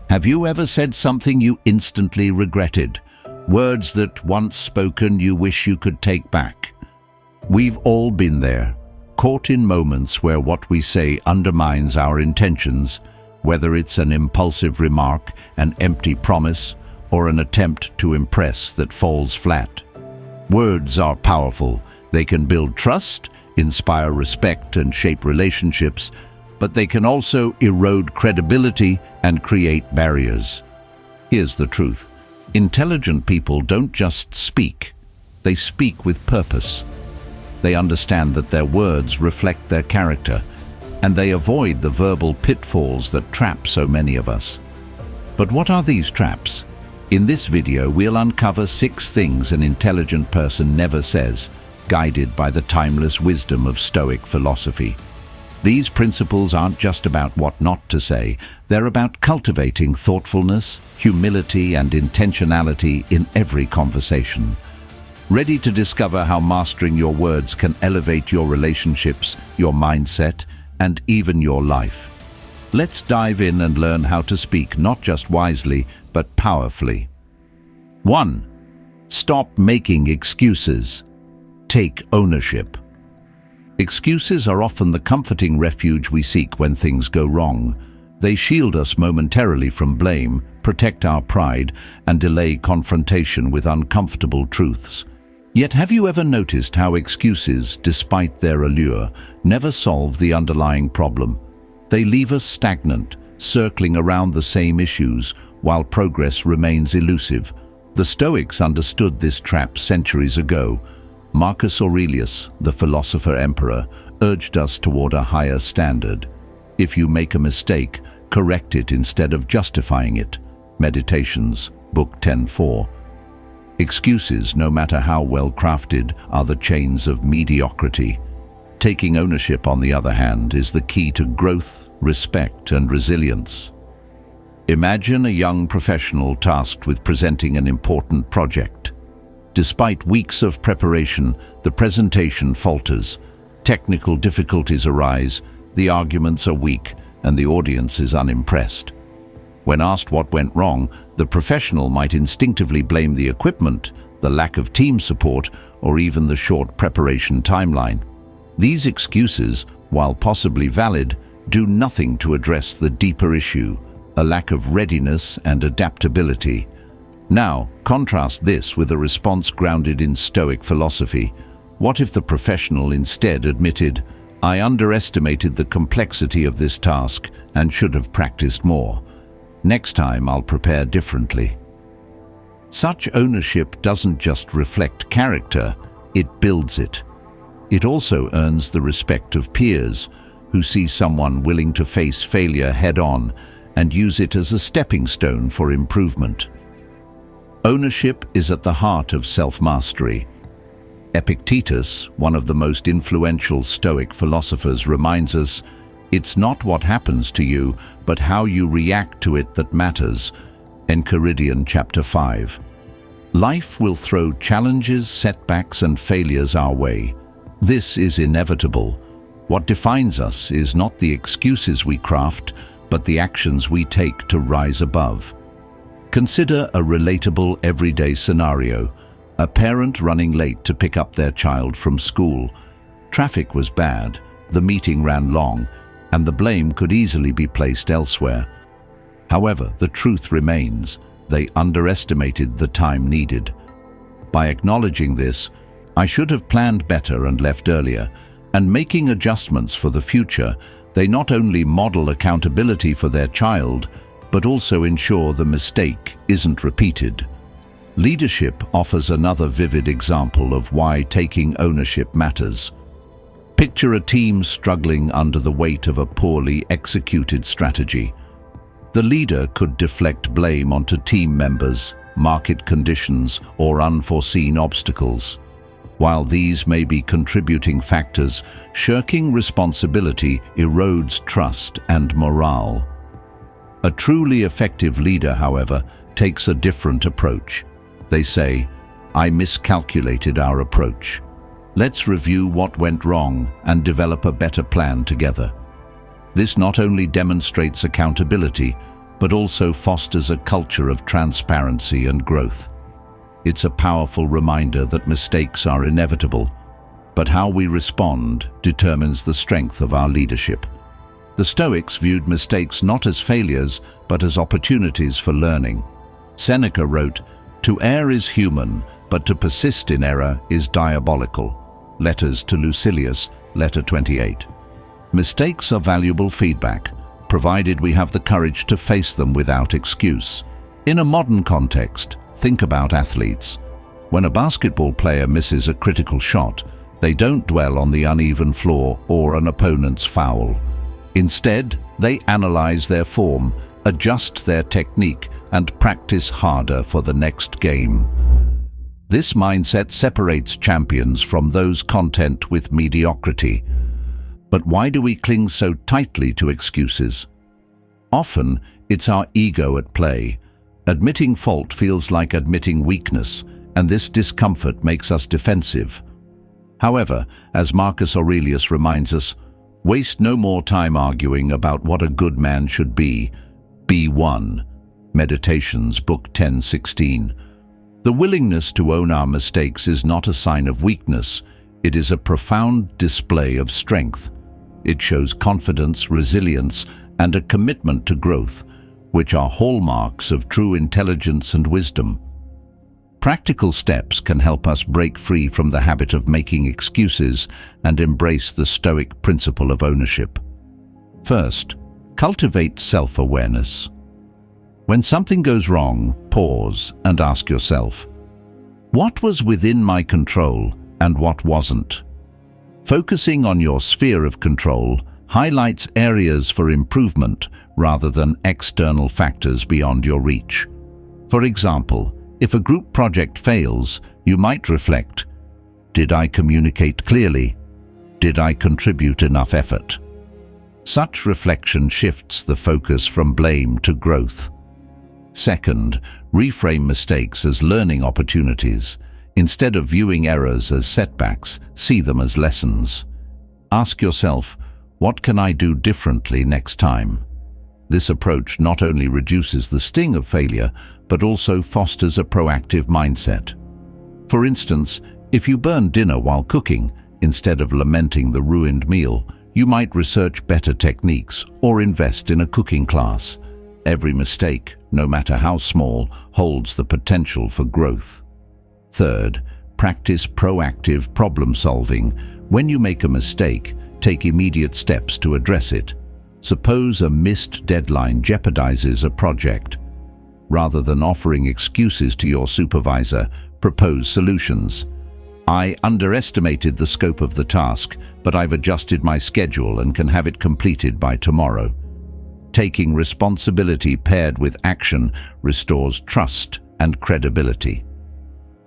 Have you ever said something you instantly regretted? Words that once spoken you wish you could take back? We've all been there, caught in moments where what we say undermines our intentions, whether it's an impulsive remark, an empty promise, or an attempt to impress that falls flat. Words are powerful. They can build trust, inspire respect, and shape relationships, but they can also erode credibility and create barriers. Here's the truth. Intelligent people don't just speak. They speak with purpose. They understand that their words reflect their character, and they avoid the verbal pitfalls that trap so many of us. But what are these traps? In this video, we'll uncover 6 things an intelligent person never says, guided by the timeless wisdom of Stoic philosophy. These principles aren't just about what not to say, they're about cultivating thoughtfulness, humility, and intentionality in every conversation. Ready to discover how mastering your words can elevate your relationships, your mindset, and even your life? Let's dive in and learn how to speak not just wisely, but powerfully. 1. Stop making excuses. Take ownership. Excuses are often the comforting refuge we seek when things go wrong. They shield us momentarily from blame, protect our pride, and delay confrontation with uncomfortable truths. Yet have you ever noticed how excuses, despite their allure, never solve the underlying problem? They leave us stagnant, circling around the same issues, while progress remains elusive. The Stoics understood this trap centuries ago. Marcus Aurelius, the philosopher-emperor, urged us toward a higher standard. If you make a mistake, correct it instead of justifying it. Meditations, Book 10:4. Excuses, no matter how well crafted, are the chains of mediocrity. Taking ownership, on the other hand, is the key to growth, respect, and resilience. Imagine a young professional tasked with presenting an important project. Despite weeks of preparation, the presentation falters. Technical difficulties arise, the arguments are weak, and the audience is unimpressed. When asked what went wrong, the professional might instinctively blame the equipment, the lack of team support, or even the short preparation timeline. These excuses, while possibly valid, do nothing to address the deeper issue, a lack of readiness and adaptability. Now, contrast this with a response grounded in Stoic philosophy. What if the professional instead admitted, "I underestimated the complexity of this task and should have practiced more. Next time I'll prepare differently." Such ownership doesn't just reflect character, it builds it. It also earns the respect of peers, who see someone willing to face failure head-on and use it as a stepping stone for improvement. Ownership is at the heart of self-mastery. Epictetus, one of the most influential Stoic philosophers, reminds us, "It's not what happens to you, but how you react to it that matters." Enchiridion chapter 5. Life will throw challenges, setbacks, and failures our way. This is inevitable. What defines us is not the excuses we craft, but the actions we take to rise above. Consider a relatable everyday scenario. A parent running late to pick up their child from school. Traffic was bad, the meeting ran long, and the blame could easily be placed elsewhere. However, the truth remains, they underestimated the time needed. By acknowledging this, "I should have planned better and left earlier," and making adjustments for the future, they not only model accountability for their child, but also ensure the mistake isn't repeated. Leadership offers another vivid example of why taking ownership matters. Picture a team struggling under the weight of a poorly executed strategy. The leader could deflect blame onto team members, market conditions, or unforeseen obstacles. While these may be contributing factors, shirking responsibility erodes trust and morale. A truly effective leader, however, takes a different approach. They say, "I miscalculated our approach. Let's review what went wrong and develop a better plan together." This not only demonstrates accountability, but also fosters a culture of transparency and growth. It's a powerful reminder that mistakes are inevitable, but how we respond determines the strength of our leadership. The Stoics viewed mistakes not as failures, but as opportunities for learning. Seneca wrote, "To err is human, but to persist in error is diabolical." Letters to Lucilius, Letter 28. Mistakes are valuable feedback, provided we have the courage to face them without excuse. In a modern context, think about athletes. When a basketball player misses a critical shot, they don't dwell on the uneven floor or an opponent's foul. Instead, they analyze their form, adjust their technique, and practice harder for the next game. This mindset separates champions from those content with mediocrity. But why do we cling so tightly to excuses? Often, it's our ego at play. Admitting fault feels like admitting weakness, and this discomfort makes us defensive. However, as Marcus Aurelius reminds us, waste no more time arguing about what a good man should be. Be one. Meditations, Book 10:16. The willingness to own our mistakes is not a sign of weakness. It is a profound display of strength. It shows confidence, resilience, and a commitment to growth, which are hallmarks of true intelligence and wisdom. Practical steps can help us break free from the habit of making excuses and embrace the Stoic principle of ownership. First, cultivate self-awareness. When something goes wrong, pause and ask yourself, what was within my control and what wasn't? Focusing on your sphere of control highlights areas for improvement rather than external factors beyond your reach. For example, if a group project fails, you might reflect, did I communicate clearly? Did I contribute enough effort? Such reflection shifts the focus from blame to growth. Second, reframe mistakes as learning opportunities. Instead of viewing errors as setbacks, see them as lessons. Ask yourself, what can I do differently next time? This approach not only reduces the sting of failure, but also fosters a proactive mindset. For instance, if you burn dinner while cooking, instead of lamenting the ruined meal, you might research better techniques or invest in a cooking class. Every mistake, no matter how small, holds the potential for growth. Third, practice proactive problem solving. When you make a mistake, take immediate steps to address it. Suppose a missed deadline jeopardizes a project. Rather than offering excuses to your supervisor, propose solutions. I underestimated the scope of the task, but I've adjusted my schedule and can have it completed by tomorrow. Taking responsibility paired with action restores trust and credibility.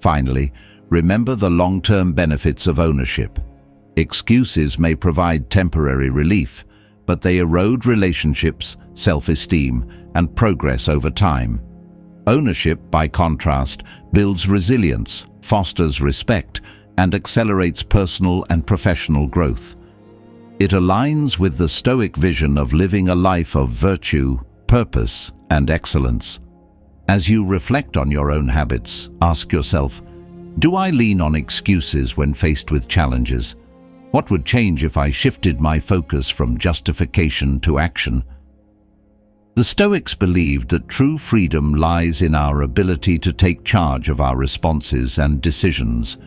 Finally, remember the long-term benefits of ownership. Excuses may provide temporary relief, but they erode relationships, self-esteem, and progress over time. Ownership, by contrast, builds resilience, fosters respect, and accelerates personal and professional growth. It aligns with the Stoic vision of living a life of virtue, purpose, and excellence. As you reflect on your own habits, ask yourself, do I lean on excuses when faced with challenges? What would change if I shifted my focus from justification to action? The Stoics believed that true freedom lies in our ability to take charge of our responses and decisions.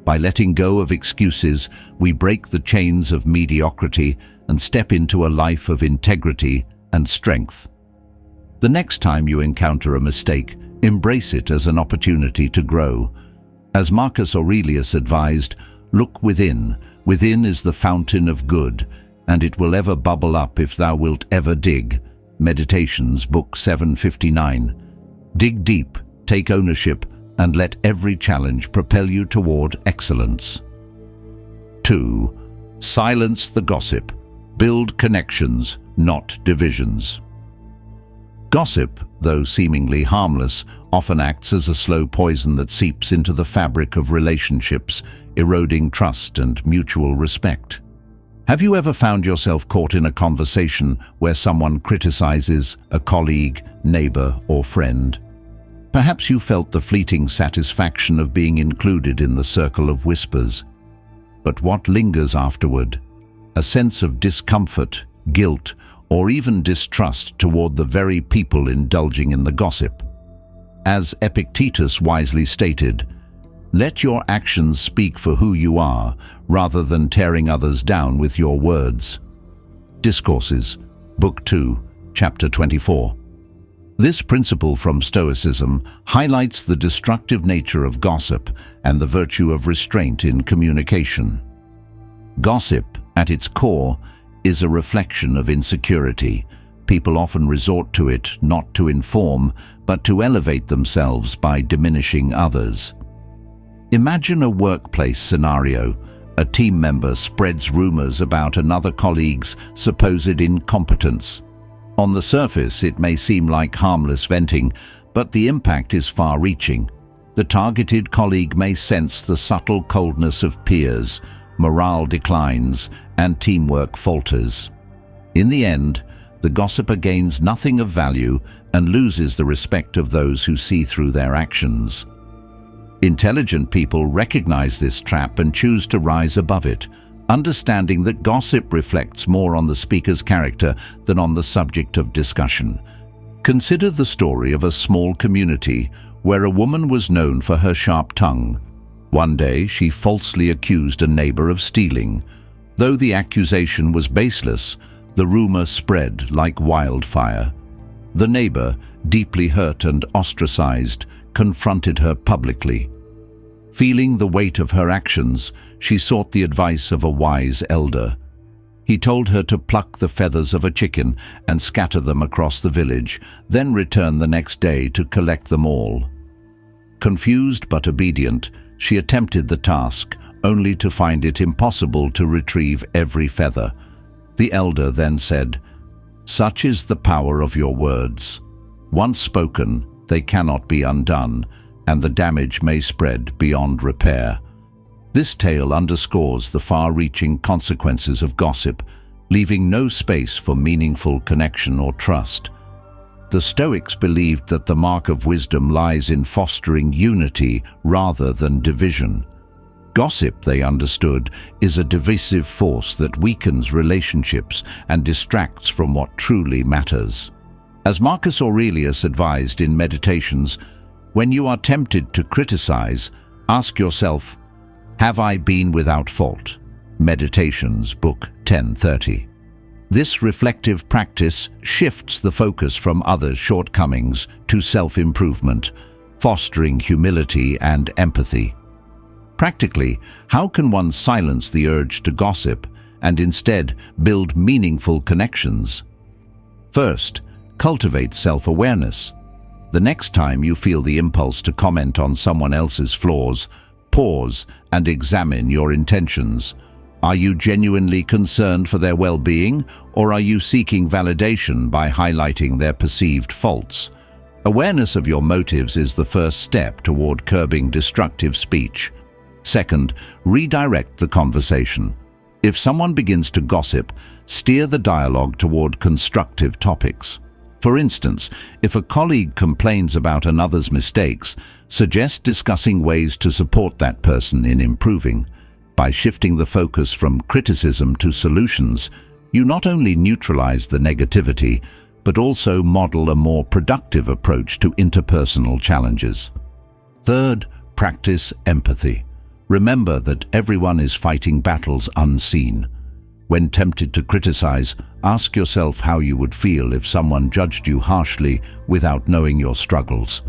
By letting go of excuses, we break the chains of mediocrity and step into a life of integrity and strength. The next time you encounter a mistake, embrace it as an opportunity to grow. As Marcus Aurelius advised, look within. Within is the fountain of good, and it will ever bubble up if thou wilt ever dig. Meditations, Book 7:59. Dig deep, take ownership, and let every challenge propel you toward excellence. 2. Silence the gossip. Build connections, not divisions. Gossip, though seemingly harmless, often acts as a slow poison that seeps into the fabric of relationships, eroding trust and mutual respect. Have you ever found yourself caught in a conversation where someone criticizes a colleague, neighbor, or friend. Perhaps you felt the fleeting satisfaction of being included in the circle of whispers. But what lingers afterward? A sense of discomfort, guilt, or even distrust toward the very people indulging in the gossip. As Epictetus wisely stated, "Let your actions speak for who you are, rather than tearing others down with your words." Discourses, Book 2, Chapter 24. This principle from Stoicism highlights the destructive nature of gossip and the virtue of restraint in communication. Gossip, at its core, is a reflection of insecurity. People often resort to it not to inform, but to elevate themselves by diminishing others. Imagine a workplace scenario. A team member spreads rumors about another colleague's supposed incompetence. On the surface, it may seem like harmless venting, but the impact is far-reaching. The targeted colleague may sense the subtle coldness of peers, morale declines, and teamwork falters. In the end, the gossiper gains nothing of value and loses the respect of those who see through their actions. Intelligent people recognize this trap and choose to rise above it, understanding that gossip reflects more on the speaker's character than on the subject of discussion. Consider the story of a small community where a woman was known for her sharp tongue. One day, she falsely accused a neighbor of stealing. Though the accusation was baseless, the rumor spread like wildfire. The neighbor, deeply hurt and ostracized, confronted her publicly. Feeling the weight of her actions, she sought the advice of a wise elder. He told her to pluck the feathers of a chicken and scatter them across the village, then return the next day to collect them all. Confused but obedient, she attempted the task, only to find it impossible to retrieve every feather. The elder then said, "Such is the power of your words. Once spoken, they cannot be undone, and the damage may spread beyond repair." This tale underscores the far-reaching consequences of gossip, leaving no space for meaningful connection or trust. The Stoics believed that the mark of wisdom lies in fostering unity rather than division. Gossip, they understood, is a divisive force that weakens relationships and distracts from what truly matters. As Marcus Aurelius advised in Meditations, when you are tempted to criticize, ask yourself, "Have I been without fault?" Meditations, Book 10:30. This reflective practice shifts the focus from others' shortcomings to self-improvement, fostering humility and empathy. Practically, how can one silence the urge to gossip and instead build meaningful connections? First, cultivate self-awareness. The next time you feel the impulse to comment on someone else's flaws, pause and examine your intentions. Are you genuinely concerned for their well-being, or are you seeking validation by highlighting their perceived faults? Awareness of your motives is the first step toward curbing destructive speech. Second, redirect the conversation. If someone begins to gossip, steer the dialogue toward constructive topics. For instance, if a colleague complains about another's mistakes, suggest discussing ways to support that person in improving. By shifting the focus from criticism to solutions, you not only neutralize the negativity, but also model a more productive approach to interpersonal challenges. Third, practice empathy. Remember that everyone is fighting battles unseen. When tempted to criticize, ask yourself how you would feel if someone judged you harshly without knowing your struggles.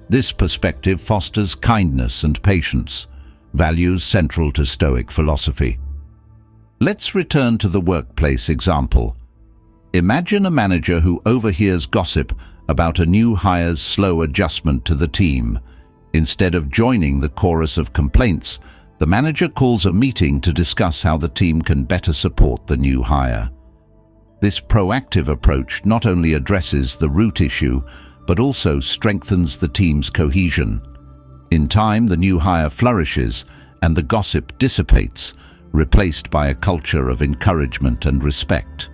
This perspective fosters kindness and patience, values central to Stoic philosophy. Let's return to the workplace example. Imagine a manager who overhears gossip about a new hire's slow adjustment to the team. Instead of joining the chorus of complaints, the manager calls a meeting to discuss how the team can better support the new hire. This proactive approach not only addresses the root issue, but also strengthens the team's cohesion. In time, the new hire flourishes and the gossip dissipates, replaced by a culture of encouragement and respect.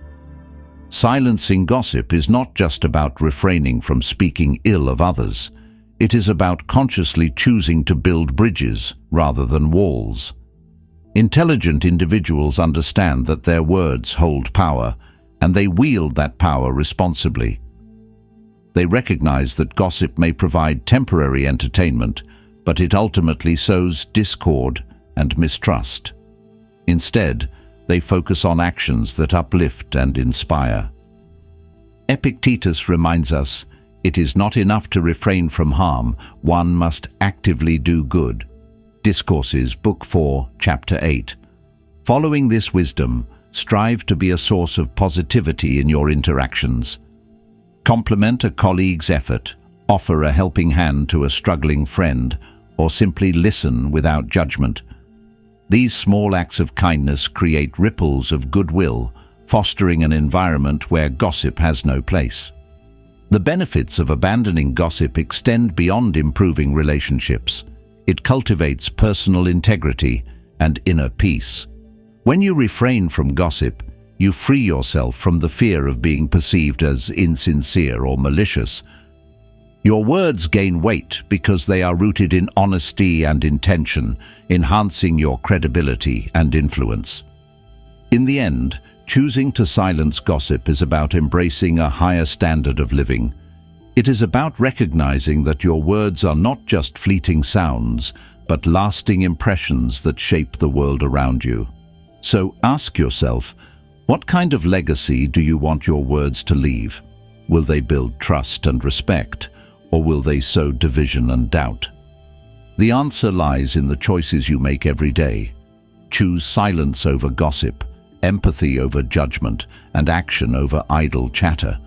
Silencing gossip is not just about refraining from speaking ill of others. It is about consciously choosing to build bridges rather than walls. Intelligent individuals understand that their words hold power, and they wield that power responsibly. They recognize that gossip may provide temporary entertainment, but it ultimately sows discord and mistrust. Instead, they focus on actions that uplift and inspire. Epictetus reminds us, it is not enough to refrain from harm, one must actively do good. Discourses, Book 4, Chapter 8. Following this wisdom, strive to be a source of positivity in your interactions. Compliment a colleague's effort, offer a helping hand to a struggling friend, or simply listen without judgment. These small acts of kindness create ripples of goodwill, fostering an environment where gossip has no place. The benefits of abandoning gossip extend beyond improving relationships. It cultivates personal integrity and inner peace. When you refrain from gossip, you free yourself from the fear of being perceived as insincere or malicious. Your words gain weight because they are rooted in honesty and intention, enhancing your credibility and influence. In the end, choosing to silence gossip is about embracing a higher standard of living. It is about recognizing that your words are not just fleeting sounds, but lasting impressions that shape the world around you. So ask yourself, what kind of legacy do you want your words to leave? Will they build trust and respect, or will they sow division and doubt? The answer lies in the choices you make every day. Choose silence over gossip, empathy over judgment, and action over idle chatter.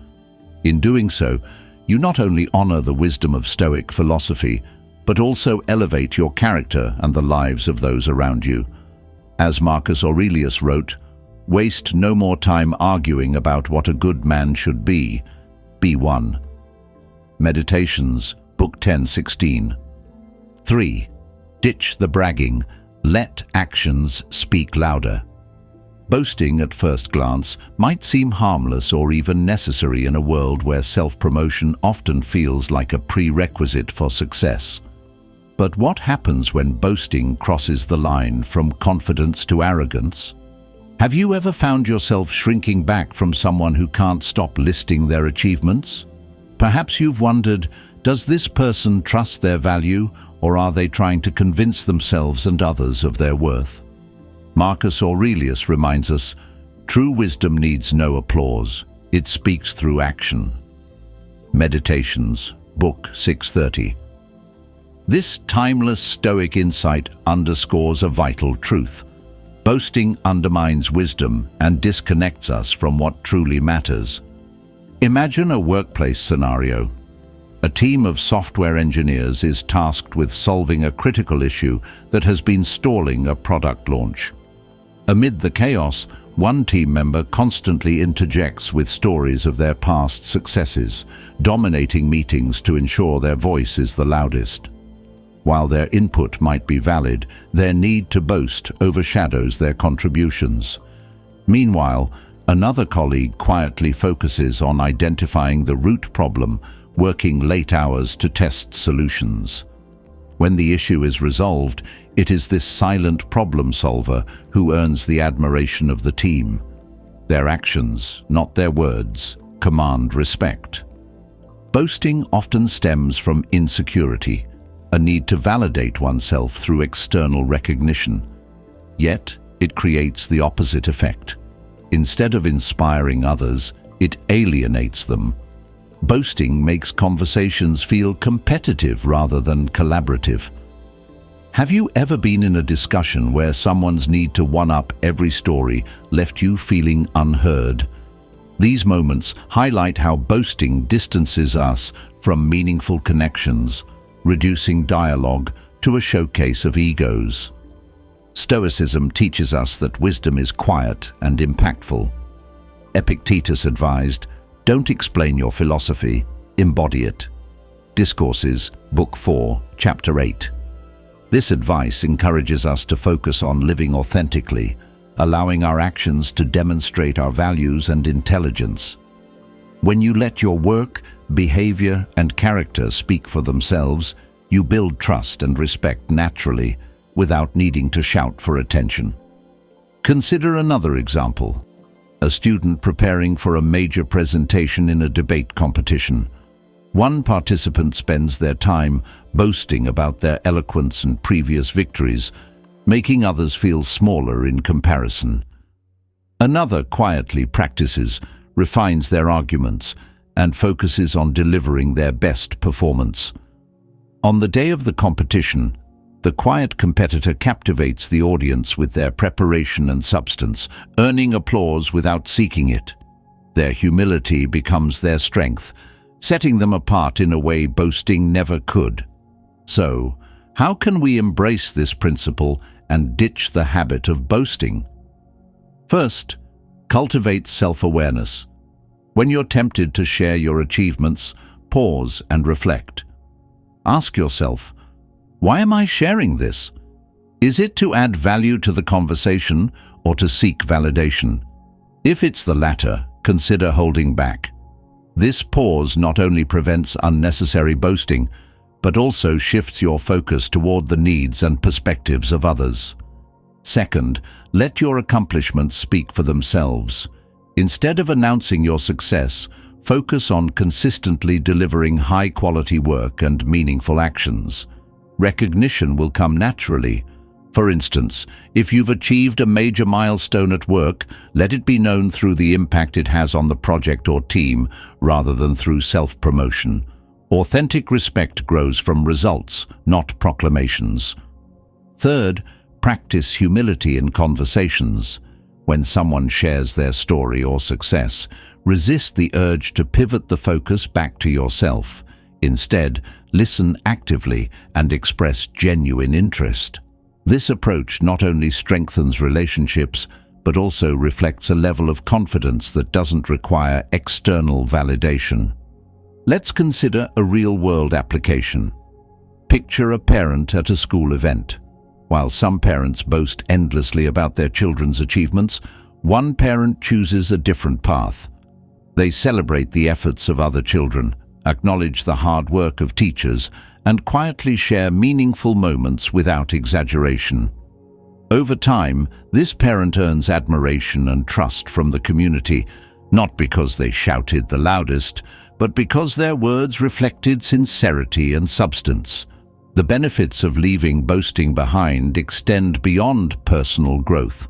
In doing so, you not only honor the wisdom of Stoic philosophy, but also elevate your character and the lives of those around you. As Marcus Aurelius wrote, "Waste no more time arguing about what a good man should be. Be one." Meditations, Book 10:16. 3. Ditch the bragging. Let actions speak louder. Boasting at first glance might seem harmless or even necessary in a world where self-promotion often feels like a prerequisite for success. But what happens when boasting crosses the line from confidence to arrogance? Have you ever found yourself shrinking back from someone who can't stop listing their achievements? Perhaps you've wondered, does this person trust their value, or are they trying to convince themselves and others of their worth? Marcus Aurelius reminds us, true wisdom needs no applause. It speaks through action. Meditations, Book 630. This timeless Stoic insight underscores a vital truth. Boasting undermines wisdom and disconnects us from what truly matters. Imagine a workplace scenario. A team of software engineers is tasked with solving a critical issue that has been stalling a product launch. Amid the chaos, one team member constantly interjects with stories of their past successes, dominating meetings to ensure their voice is the loudest. While their input might be valid, their need to boast overshadows their contributions. Meanwhile, another colleague quietly focuses on identifying the root problem, working late hours to test solutions. When the issue is resolved, it is this silent problem solver who earns the admiration of the team. Their actions, not their words, command respect. Boasting often stems from insecurity, a need to validate oneself through external recognition. Yet, it creates the opposite effect. Instead of inspiring others, it alienates them. Boasting makes conversations feel competitive rather than collaborative. Have you ever been in a discussion where someone's need to one-up every story left you feeling unheard? These moments highlight how boasting distances us from meaningful connections, reducing dialogue to a showcase of egos. Stoicism teaches us that wisdom is quiet and impactful. Epictetus advised, "Don't explain your philosophy, embody it." Discourses, Book 4, Chapter 8. This advice encourages us to focus on living authentically, allowing our actions to demonstrate our values and intelligence. When you let your work, behavior, and character speak for themselves, you build trust and respect naturally, without needing to shout for attention. Consider another example. A student preparing for a major presentation in a debate competition. One participant spends their time boasting about their eloquence and previous victories, making others feel smaller in comparison. Another quietly practices, refines their arguments, and focuses on delivering their best performance. On the day of the competition, the quiet competitor captivates the audience with their preparation and substance, earning applause without seeking it. Their humility becomes their strength, setting them apart in a way boasting never could. So, how can we embrace this principle and ditch the habit of boasting? First, cultivate self-awareness. When you're tempted to share your achievements, pause and reflect. Ask yourself, why am I sharing this? Is it to add value to the conversation or to seek validation? If it's the latter, consider holding back. This pause not only prevents unnecessary boasting, but also shifts your focus toward the needs and perspectives of others. Second, let your accomplishments speak for themselves. Instead of announcing your success, focus on consistently delivering high-quality work and meaningful actions. Recognition will come naturally. For instance, if you've achieved a major milestone at work, let it be known through the impact it has on the project or team, rather than through self-promotion. Authentic respect grows from results, not proclamations. Third, practice humility in conversations. When someone shares their story or success, resist the urge to pivot the focus back to yourself. Instead, listen actively and express genuine interest. This approach not only strengthens relationships, but also reflects a level of confidence that doesn't require external validation. Let's consider a real-world application. Picture a parent at a school event. While some parents boast endlessly about their children's achievements, one parent chooses a different path. They celebrate the efforts of other children, acknowledge the hard work of teachers, and quietly share meaningful moments without exaggeration. Over time, this parent earns admiration and trust from the community, not because they shouted the loudest, but because their words reflected sincerity and substance. The benefits of leaving boasting behind extend beyond personal growth.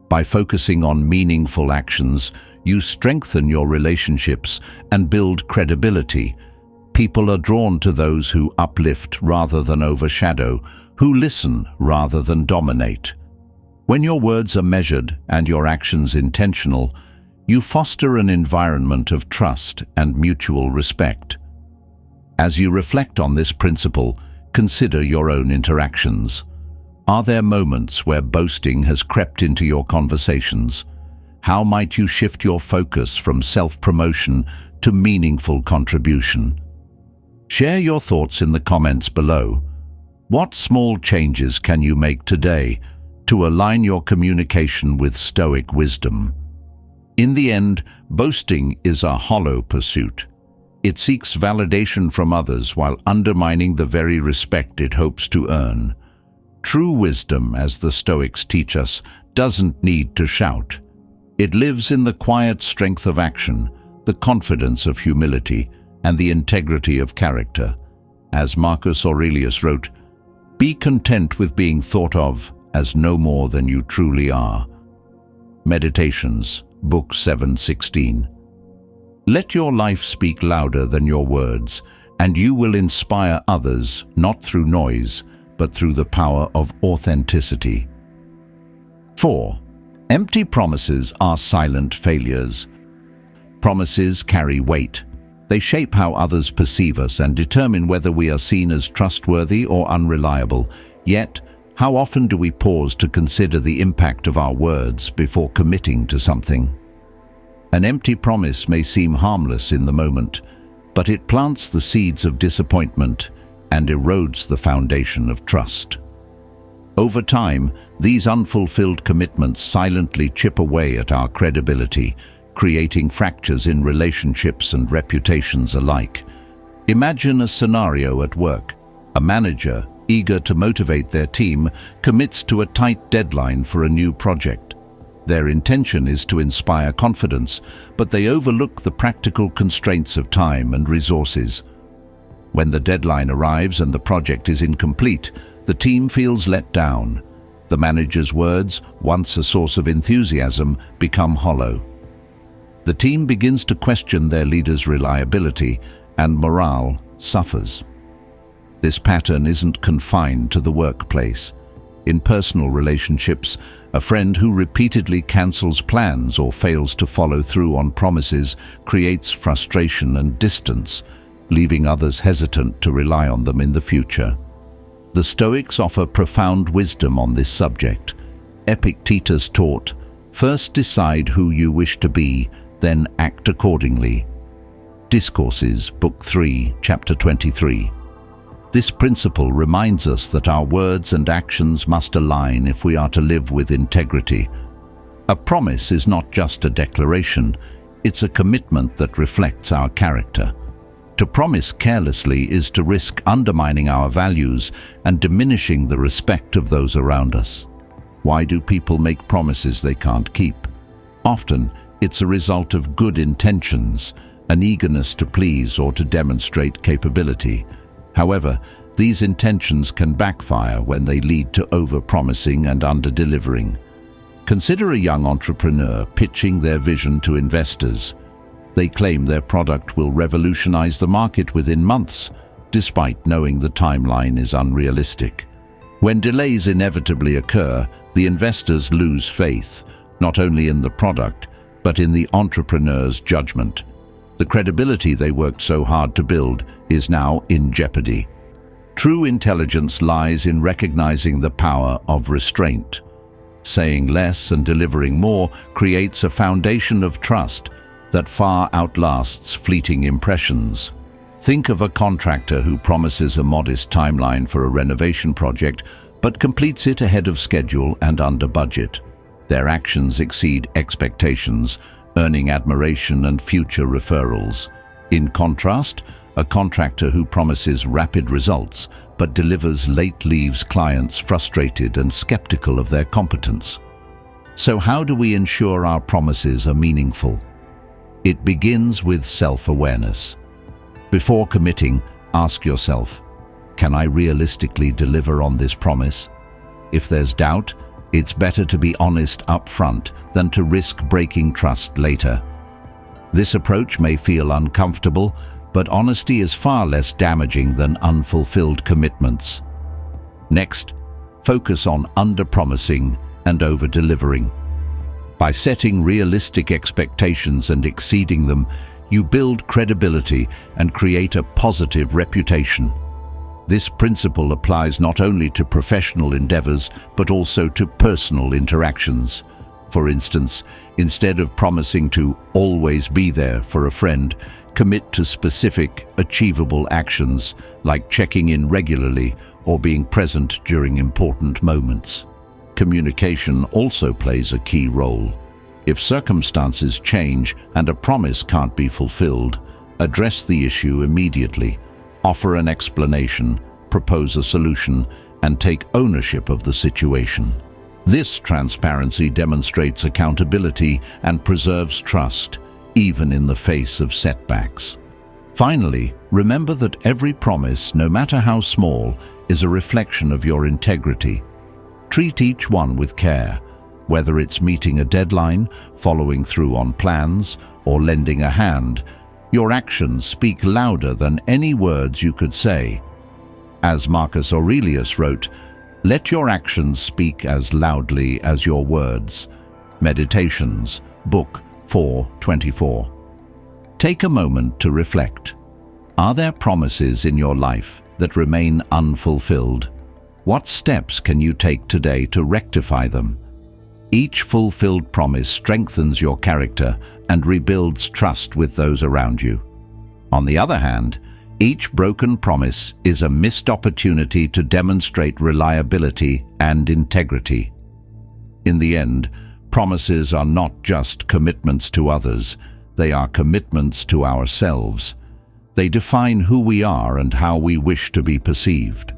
By focusing on meaningful actions, you strengthen your relationships and build credibility. People are drawn to those who uplift rather than overshadow, who listen rather than dominate. When your words are measured and your actions intentional, you foster an environment of trust and mutual respect. As you reflect on this principle, consider your own interactions. Are there moments where boasting has crept into your conversations? How might you shift your focus from self-promotion to meaningful contribution? Share your thoughts in the comments below. What small changes can you make today to align your communication with Stoic wisdom? In the end, boasting is a hollow pursuit. It seeks validation from others while undermining the very respect it hopes to earn. True wisdom, as the Stoics teach us, doesn't need to shout. It lives in the quiet strength of action, the confidence of humility, and the integrity of character. As Marcus Aurelius wrote, "Be content with being thought of as no more than you truly are." Meditations, Book 7:16. Let your life speak louder than your words, and you will inspire others not through noise, but through the power of authenticity. 4. Empty promises are silent failures. Promises carry weight. They shape how others perceive us and determine whether we are seen as trustworthy or unreliable. Yet, how often do we pause to consider the impact of our words before committing to something? An empty promise may seem harmless in the moment, but it plants the seeds of disappointment and erodes the foundation of trust. Over time, these unfulfilled commitments silently chip away at our credibility, creating fractures in relationships and reputations alike. Imagine a scenario at work. A manager, eager to motivate their team, commits to a tight deadline for a new project. Their intention is to inspire confidence, but they overlook the practical constraints of time and resources. When the deadline arrives and the project is incomplete, the team feels let down. The manager's words, once a source of enthusiasm, become hollow. The team begins to question their leader's reliability, and morale suffers. This pattern isn't confined to the workplace. In personal relationships, a friend who repeatedly cancels plans or fails to follow through on promises creates frustration and distance, leaving others hesitant to rely on them in the future. The Stoics offer profound wisdom on this subject. Epictetus taught, "First decide who you wish to be, then act accordingly." Discourses, Book 3, Chapter 23. This principle reminds us that our words and actions must align if we are to live with integrity. A promise is not just a declaration, it's a commitment that reflects our character. To promise carelessly is to risk undermining our values and diminishing the respect of those around us. Why do people make promises they can't keep? Often, it's a result of good intentions, an eagerness to please or to demonstrate capability. However, these intentions can backfire when they lead to over-promising and under-delivering. Consider a young entrepreneur pitching their vision to investors. They claim their product will revolutionize the market within months, despite knowing the timeline is unrealistic. When delays inevitably occur, the investors lose faith, not only in the product, but in the entrepreneur's judgment. The credibility they worked so hard to build is now in jeopardy. True intelligence lies in recognizing the power of restraint. Saying less and delivering more creates a foundation of trust that far outlasts fleeting impressions. Think of a contractor who promises a modest timeline for a renovation project, but completes it ahead of schedule and under budget. Their actions exceed expectations, earning admiration and future referrals. In contrast, a contractor who promises rapid results but delivers late leaves clients frustrated and skeptical of their competence. So how do we ensure our promises are meaningful? It begins with self-awareness. Before committing, ask yourself, can I realistically deliver on this promise? If there's doubt, it's better to be honest up front than to risk breaking trust later. This approach may feel uncomfortable, but honesty is far less damaging than unfulfilled commitments. Next, focus on under-promising and over-delivering. By setting realistic expectations and exceeding them, you build credibility and create a positive reputation. This principle applies not only to professional endeavors, but also to personal interactions. For instance, instead of promising to always be there for a friend, commit to specific, achievable actions like checking in regularly or being present during important moments. Communication also plays a key role. If circumstances change and a promise can't be fulfilled, address the issue immediately. Offer an explanation, propose a solution, and take ownership of the situation. This transparency demonstrates accountability and preserves trust, even in the face of setbacks. Finally, remember that every promise, no matter how small, is a reflection of your integrity. Treat each one with care, whether it's meeting a deadline, following through on plans, or lending a hand. Your actions speak louder than any words you could say. As Marcus Aurelius wrote, "Let your actions speak as loudly as your words." Meditations, Book 4:24. Take a moment to reflect. Are there promises in your life that remain unfulfilled? What steps can you take today to rectify them? Each fulfilled promise strengthens your character and rebuilds trust with those around you. On the other hand, Each broken promise is a missed opportunity to demonstrate reliability and integrity. In the end, promises are not just commitments to others, they are commitments to ourselves. They define who we are and how we wish to be perceived.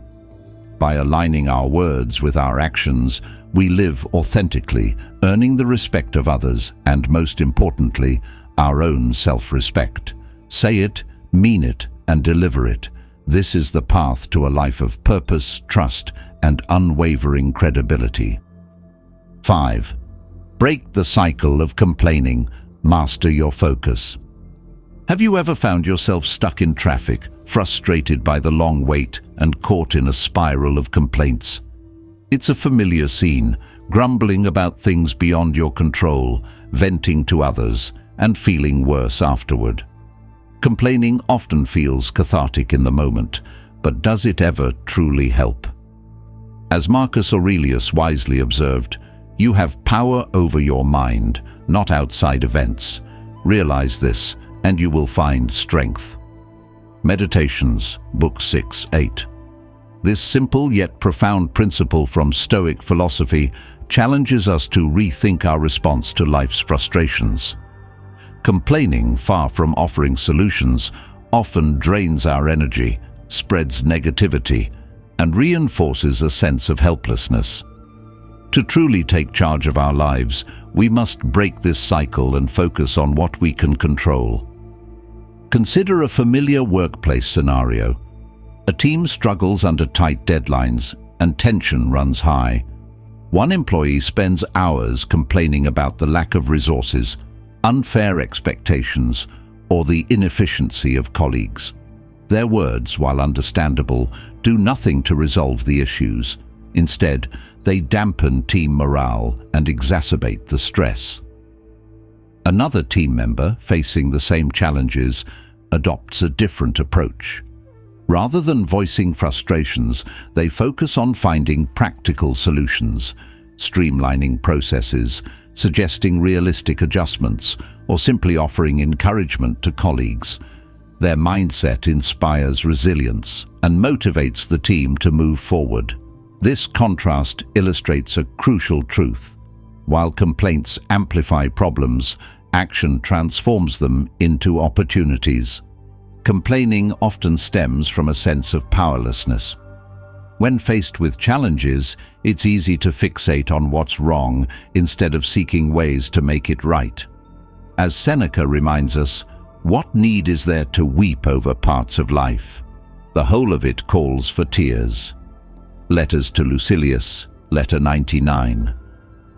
By aligning our words with our actions, we live authentically, earning the respect of others and, most importantly, our own self-respect. Say it, mean it, and deliver it. This is the path to a life of purpose, trust, and unwavering credibility. 5. Break the cycle of complaining. Master your focus. Have you ever found yourself stuck in traffic, frustrated by the long wait, and caught in a spiral of complaints? It's a familiar scene, grumbling about things beyond your control, venting to others, and feeling worse afterward. Complaining often feels cathartic in the moment, but does it ever truly help? As Marcus Aurelius wisely observed, you have power over your mind, not outside events. Realize this, and you will find strength. Meditations, Book 6-8. This simple yet profound principle from Stoic philosophy challenges us to rethink our response to life's frustrations. Complaining, far from offering solutions, often drains our energy, spreads negativity, and reinforces a sense of helplessness. To truly take charge of our lives, we must break this cycle and focus on what we can control. Consider a familiar workplace scenario. A team struggles under tight deadlines and tension runs high. One employee spends hours complaining about the lack of resources, unfair expectations, or the inefficiency of colleagues. Their words, while understandable, do nothing to resolve the issues. Instead, they dampen team morale and exacerbate the stress. Another team member, facing the same challenges, adopts a different approach. Rather than voicing frustrations, they focus on finding practical solutions, streamlining processes, suggesting realistic adjustments, or simply offering encouragement to colleagues. Their mindset inspires resilience and motivates the team to move forward. This contrast illustrates a crucial truth. While complaints amplify problems, action transforms them into opportunities. Complaining often stems from a sense of powerlessness. When faced with challenges, it's easy to fixate on what's wrong instead of seeking ways to make it right. As Seneca reminds us, what need is there to weep over parts of life? The whole of it calls for tears. Letters to Lucilius, Letter 99.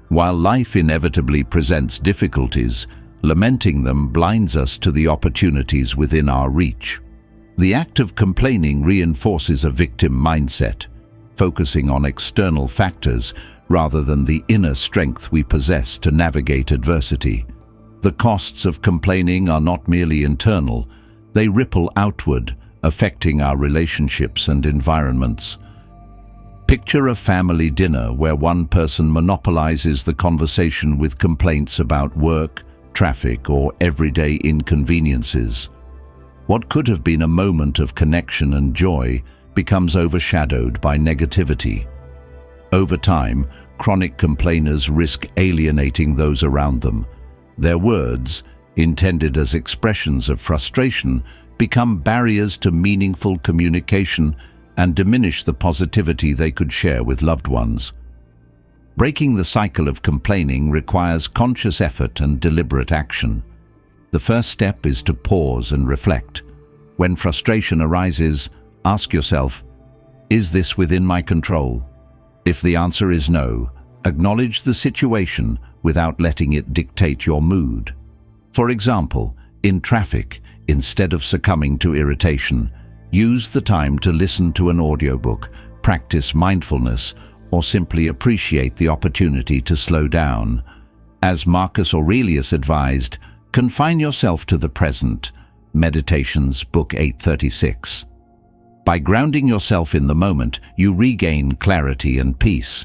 While life inevitably presents difficulties, lamenting them blinds us to the opportunities within our reach. The act of complaining reinforces a victim mindset, focusing on external factors rather than the inner strength we possess to navigate adversity. The costs of complaining are not merely internal, they ripple outward, affecting our relationships and environments. Picture a family dinner where one person monopolizes the conversation with complaints about work, traffic, or everyday inconveniences. What could have been a moment of connection and joy becomes overshadowed by negativity. Over time, chronic complainers risk alienating those around them. Their words, intended as expressions of frustration, become barriers to meaningful communication and diminish the positivity they could share with loved ones. Breaking the cycle of complaining requires conscious effort and deliberate action. The first step is to pause and reflect. When frustration arises, ask yourself, is this within my control? If the answer is no, acknowledge the situation without letting it dictate your mood. For example, in traffic, instead of succumbing to irritation, use the time to listen to an audiobook, practice mindfulness, or simply appreciate the opportunity to slow down. As Marcus Aurelius advised, confine yourself to the present. Meditations, Book 836. By grounding yourself in the moment, you regain clarity and peace.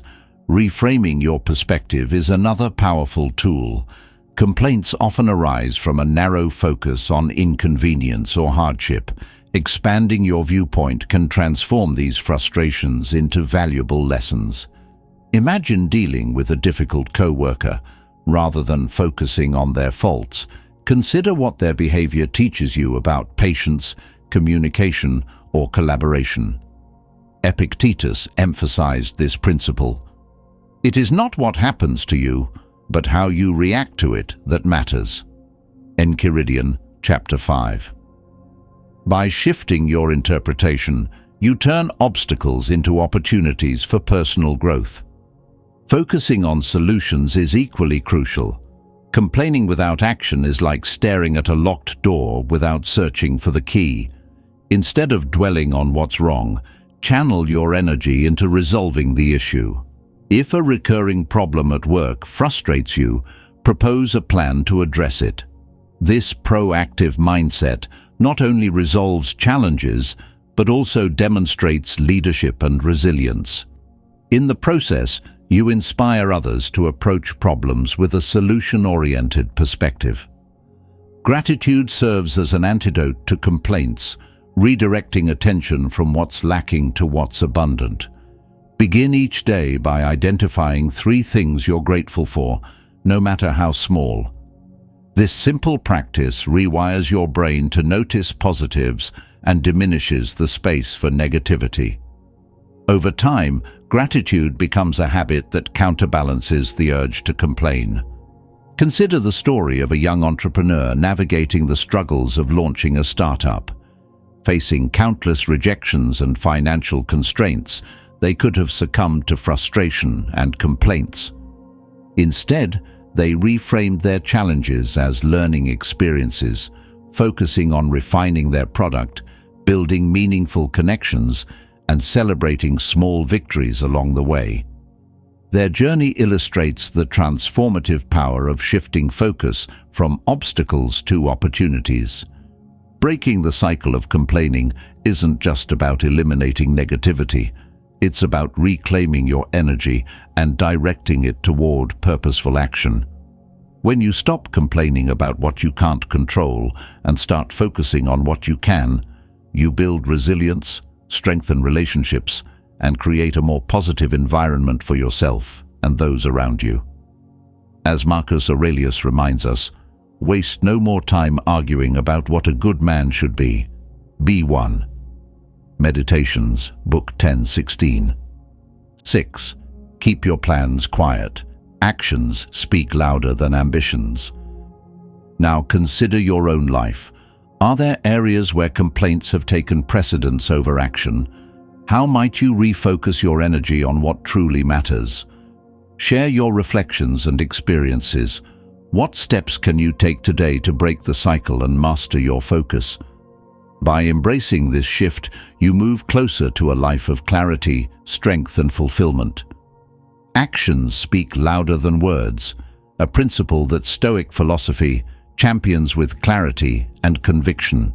Reframing your perspective is another powerful tool. Complaints often arise from a narrow focus on inconvenience or hardship. Expanding your viewpoint can transform these frustrations into valuable lessons. Imagine dealing with a difficult coworker. Rather than focusing on their faults, consider what their behavior teaches you about patience, communication, or collaboration. Epictetus emphasized this principle. It is not what happens to you, but how you react to it that matters. Enchiridion, chapter 5. By shifting your interpretation, you turn obstacles into opportunities for personal growth. Focusing on solutions is equally crucial. Complaining without action is like staring at a locked door without searching for the key. Instead of dwelling on what's wrong, channel your energy into resolving the issue. If a recurring problem at work frustrates you, propose a plan to address it. This proactive mindset not only resolves challenges, but also demonstrates leadership and resilience. In the process, you inspire others to approach problems with a solution-oriented perspective. Gratitude serves as an antidote to complaints, redirecting attention from what's lacking to what's abundant. Begin each day by identifying 3 things you're grateful for, no matter how small. This simple practice rewires your brain to notice positives and diminishes the space for negativity. Over time, gratitude becomes a habit that counterbalances the urge to complain. Consider the story of a young entrepreneur navigating the struggles of launching a startup. Facing countless rejections and financial constraints, they could have succumbed to frustration and complaints. Instead, they reframed their challenges as learning experiences, focusing on refining their product, building meaningful connections, and celebrating small victories along the way. Their journey illustrates the transformative power of shifting focus from obstacles to opportunities. Breaking the cycle of complaining isn't just about eliminating negativity. It's about reclaiming your energy and directing it toward purposeful action. When you stop complaining about what you can't control and start focusing on what you can, you build resilience, strengthen relationships, and create a more positive environment for yourself and those around you. As Marcus Aurelius reminds us, waste no more time arguing about what a good man should be. Be one. Meditations, Book 10:16. 6. Keep your plans quiet. Actions speak louder than ambitions. Now consider your own life. Are there areas where complaints have taken precedence over action? How might you refocus your energy on what truly matters? Share your reflections and experiences. What steps can you take today to break the cycle and master your focus? By embracing this shift, you move closer to a life of clarity, strength, and fulfillment. Actions speak louder than words, a principle that Stoic philosophy champions with clarity and conviction.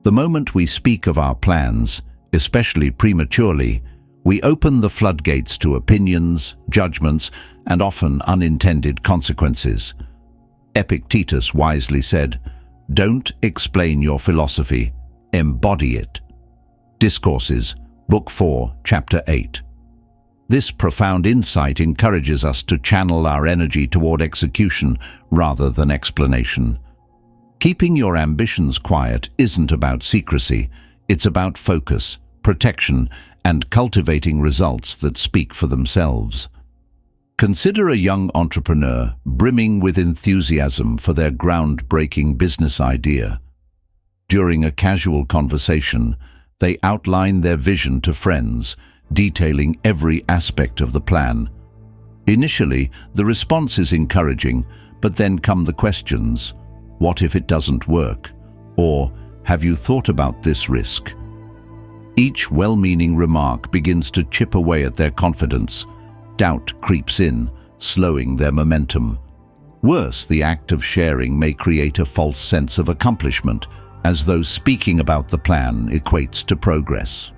The moment we speak of our plans, especially prematurely, we open the floodgates to opinions, judgments, and often unintended consequences. Epictetus wisely said, "Don't explain your philosophy, embody it." Discourses, Book 4, Chapter 8. This profound insight encourages us to channel our energy toward execution rather than explanation. Keeping your ambitions quiet isn't about secrecy, it's about focus, protection, and cultivating results that speak for themselves. Consider a young entrepreneur brimming with enthusiasm for their groundbreaking business idea. During a casual conversation, they outline their vision to friends, detailing every aspect of the plan. Initially, the response is encouraging, but then come the questions. What if it doesn't work? Or, have you thought about this risk? Each well-meaning remark begins to chip away at their confidence. Doubt creeps in, slowing their momentum. Worse, the act of sharing may create a false sense of accomplishment, as though speaking about the plan equates to progress.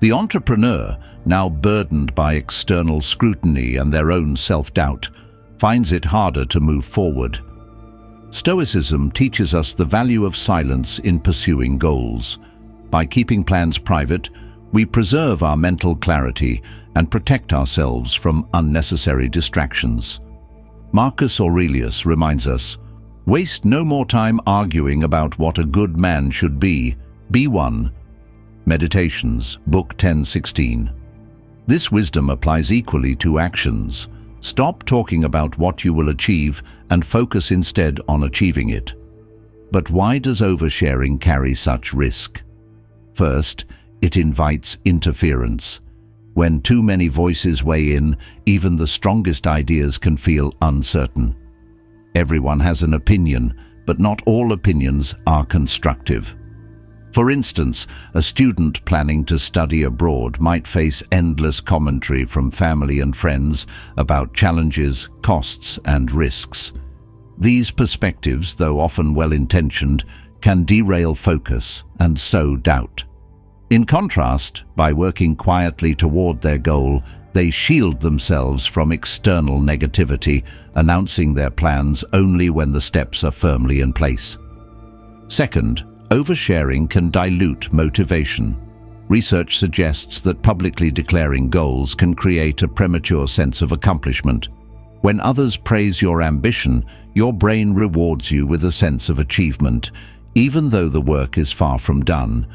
The entrepreneur, now burdened by external scrutiny and their own self-doubt, finds it harder to move forward. Stoicism teaches us the value of silence in pursuing goals. By keeping plans private, we preserve our mental clarity and protect ourselves from unnecessary distractions. Marcus Aurelius reminds us, "Waste no more time arguing about what a good man should be. Be one." Meditations, Book 10:16. This wisdom applies equally to actions. Stop talking about what you will achieve and focus instead on achieving it. But why does oversharing carry such risk? First, it invites interference. When too many voices weigh in, even the strongest ideas can feel uncertain. Everyone has an opinion, but not all opinions are constructive. For instance, a student planning to study abroad might face endless commentary from family and friends about challenges, costs, and risks. These perspectives, though often well-intentioned, can derail focus and sow doubt. In contrast, by working quietly toward their goal, they shield themselves from external negativity, announcing their plans only when the steps are firmly in place. Second, oversharing can dilute motivation. Research suggests that publicly declaring goals can create a premature sense of accomplishment. When others praise your ambition, your brain rewards you with a sense of achievement, even though the work is far from done.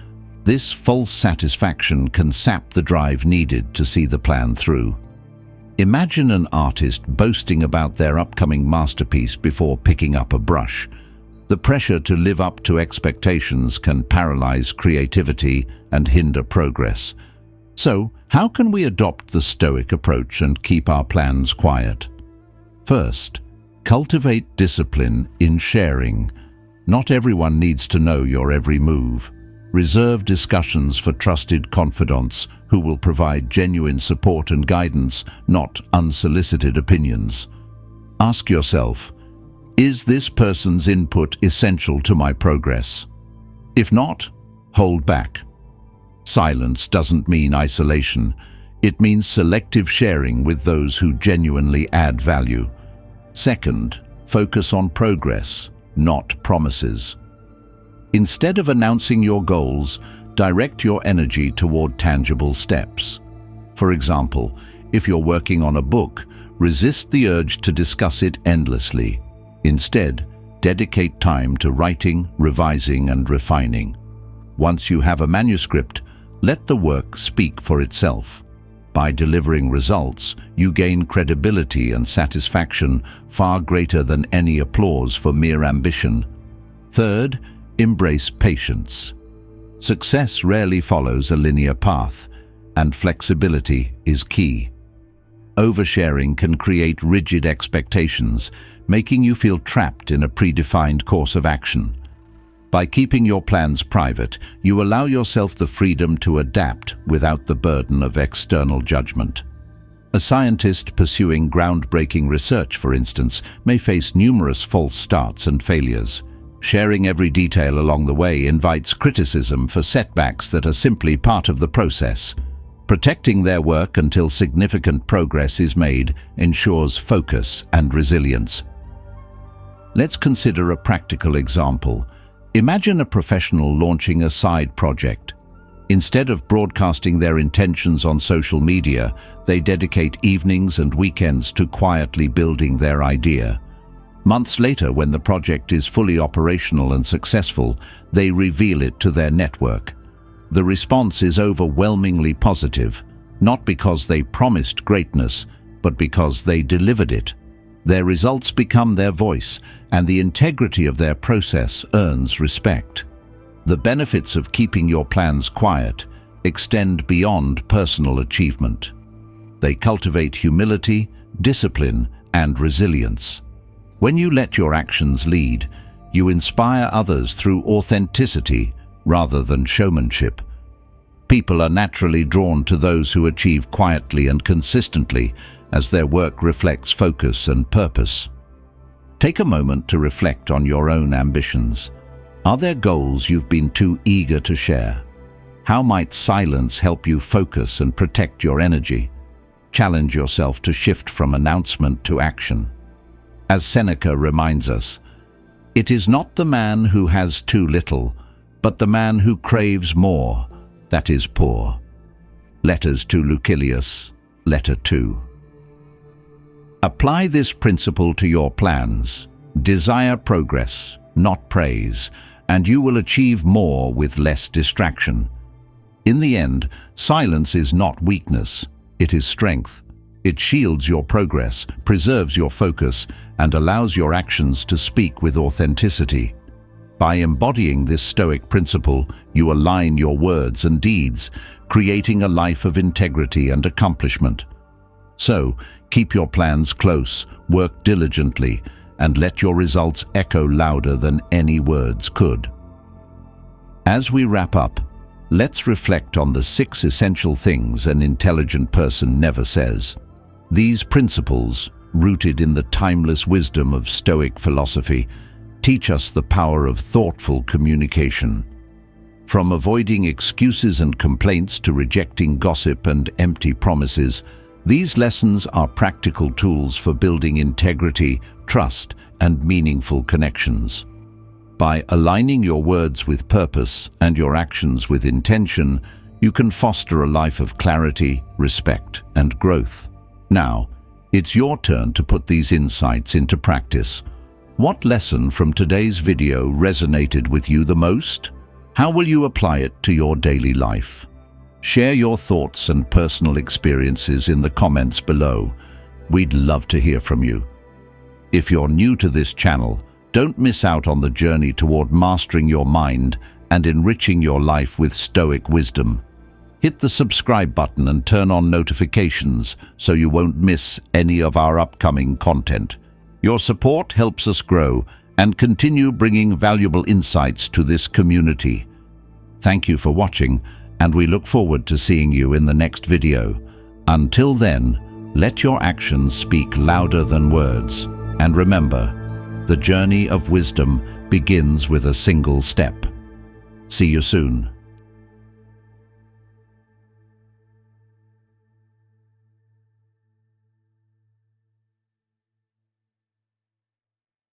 This false satisfaction can sap the drive needed to see the plan through. Imagine an artist boasting about their upcoming masterpiece before picking up a brush. The pressure to live up to expectations can paralyze creativity and hinder progress. So, how can we adopt the Stoic approach and keep our plans quiet? First, cultivate discipline in sharing. Not everyone needs to know your every move. Reserve discussions for trusted confidants who will provide genuine support and guidance, not unsolicited opinions. Ask yourself, is this person's input essential to my progress? If not, hold back. Silence doesn't mean isolation. It means selective sharing with those who genuinely add value. Second, focus on progress, not promises. Instead of announcing your goals, direct your energy toward tangible steps. For example, if you're working on a book, resist the urge to discuss it endlessly. Instead, dedicate time to writing, revising, and refining. Once you have a manuscript, let the work speak for itself. By delivering results, you gain credibility and satisfaction far greater than any applause for mere ambition. Third, embrace patience. Success rarely follows a linear path, and flexibility is key. Oversharing can create rigid expectations, making you feel trapped in a predefined course of action. By keeping your plans private, you allow yourself the freedom to adapt without the burden of external judgment. A scientist pursuing groundbreaking research, for instance, may face numerous false starts and failures. Sharing every detail along the way invites criticism for setbacks that are simply part of the process. Protecting their work until significant progress is made ensures focus and resilience. Let's consider a practical example. Imagine a professional launching a side project. Instead of broadcasting their intentions on social media, they dedicate evenings and weekends to quietly building their idea. Months later, when the project is fully operational and successful, they reveal it to their network. The response is overwhelmingly positive, not because they promised greatness, but because they delivered it. Their results become their voice, and the integrity of their process earns respect. The benefits of keeping your plans quiet extend beyond personal achievement. They cultivate humility, discipline, and resilience. When you let your actions lead, you inspire others through authenticity rather than showmanship. People are naturally drawn to those who achieve quietly and consistently, as their work reflects focus and purpose. Take a moment to reflect on your own ambitions. Are there goals you've been too eager to share? How might silence help you focus and protect your energy? Challenge yourself to shift from announcement to action. As Seneca reminds us, it is not the man who has too little, but the man who craves more, that is poor. Letters to Lucilius, Letter 2. Apply this principle to your plans. Desire progress, not praise, and you will achieve more with less distraction. In the end, silence is not weakness, it is strength. It shields your progress, preserves your focus, and allows your actions to speak with authenticity. By embodying this Stoic principle, you align your words and deeds, creating a life of integrity and accomplishment. So, keep your plans close, work diligently, and let your results echo louder than any words could. As we wrap up, let's reflect on the 6 essential things an intelligent person never says. These principles, rooted in the timeless wisdom of Stoic philosophy, teach us the power of thoughtful communication. From avoiding excuses and complaints to rejecting gossip and empty promises, these lessons are practical tools for building integrity, trust, and meaningful connections. By aligning your words with purpose and your actions with intention, you can foster a life of clarity, respect, and growth. Now, it's your turn to put these insights into practice. What lesson from today's video resonated with you the most? How will you apply it to your daily life? Share your thoughts and personal experiences in the comments below. We'd love to hear from you. If you're new to this channel, don't miss out on the journey toward mastering your mind and enriching your life with Stoic wisdom. Hit the subscribe button and turn on notifications so you won't miss any of our upcoming content. Your support helps us grow and continue bringing valuable insights to this community. Thank you for watching, and we look forward to seeing you in the next video. Until then, let your actions speak louder than words. And remember, the journey of wisdom begins with a single step. See you soon.